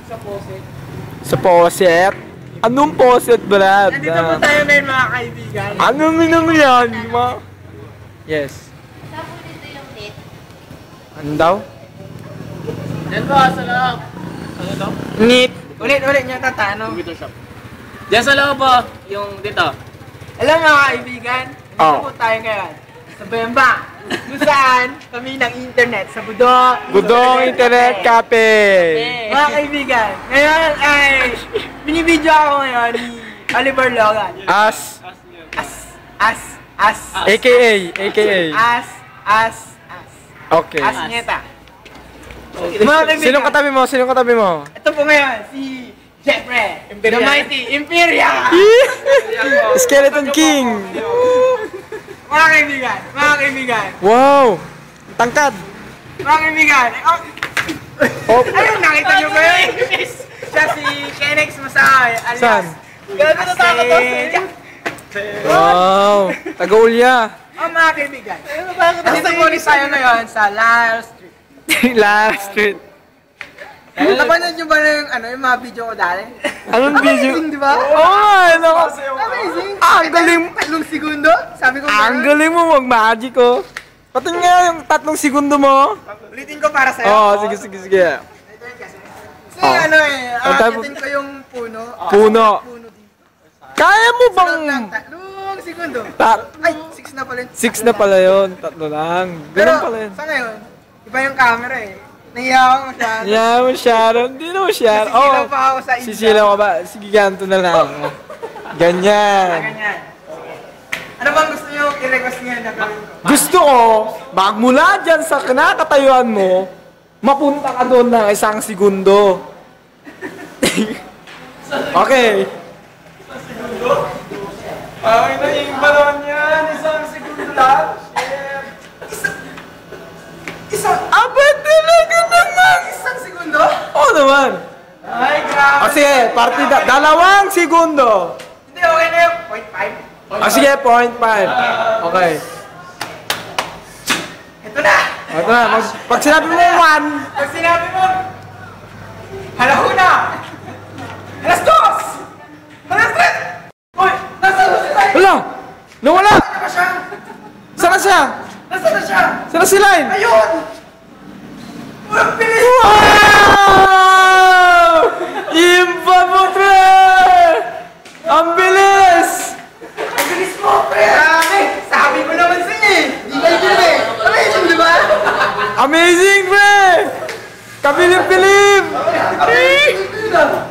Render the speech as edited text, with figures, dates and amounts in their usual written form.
Sa poset. Sa poset? Anong poset, Brad? Nandito po tayo ngayon mga kaibigan. Anong minang yan? Yes. Saan po dito yung net? Ano daw? Yan po, sa loob. Ano daw? Neat. Ulit niya tatanong. Computer shop. Diyan sa loob po, yung dito. Alam mga kaibigan, nandito po tayo ngayon. Sa Bemba. Kung saan kami ng internet. Sa Budong Internet Cafe. Mga kaibigan, ngayon ay binibidyo ako ngayon ni Oliver Logan. As. As. AKA. As. Okay. As Nieta. Mga kaibigan, Sinong katabi mo? ito po ngayon, si Jeffrey, the mighty Imperial. Skeleton King. Mga kaibigan. Wow. Tangkad. Mga kaibigan. Oh. Ayun, nakita nyo ba yun? Siya si Kenex Masay, alias. Saan? Gano'n na takot to. Wow. Taga-Ulya. Mga kaibigan. Nandito po ulit tayo ngayon sa Lyle Street. Last street. Napanood nyo ba yung mga video ko dati? Anong video? Amazing, di ba? Amazing. Ang galing. 3 segundo? Sabi ko Ang galing mo mag-magic, oh. Pati nga yung 3 segundo mo. ulitin ko para sa'yo. Oh, sige. Kasi akitin ko yung puno. Puno. Puno dito. Kaya mo bang... 3 segundo. Ay, 6 na pala yun. 6 na pala yun. 3 lang. Pero, Ganun pala yun. sa ngayon, iba yung camera eh. Nahiya ako masyado. Yeah, masyado. Hindi na masyado. Nasisilaw pa ako sa India. Sisilaw ka ba? Sige, ganito na lang. Ganyan. Ganyan. Ano bang gusto nyo i-request niya na gawin ko? Gusto ko, magmula dyan sa kinakatayuan mo, mapunta ka doon ng 1 segundo. Okay. Ay, naimba naman yan. 1 segundo lang. Abad talaga naman! 1 segundo? Oo naman. Ay, grabe. O sige, partida. 2 segundo. Hindi, okay na yun. 0.5. O sige, 0.5. Okay. Ito na. Ito na. Pag sinabi mo 1, Pag sinabi mo, halahuna. Alas 2. Alas 3. Uy, nasa na si Lai? wala! Nawala! Ano ba siya? Saan na siya? Nasa na siya? Saan na si Line? Ayun! Uy, ang bilis! Wow! Imba mo, pre! Ang bilis! Ang bilis mo, pre! Grabe! Sabi ko naman sa'yo eh! Di kayo bilis eh! Amazing, di ba? Amazing, pre! Kabilib-bilib! Amazing!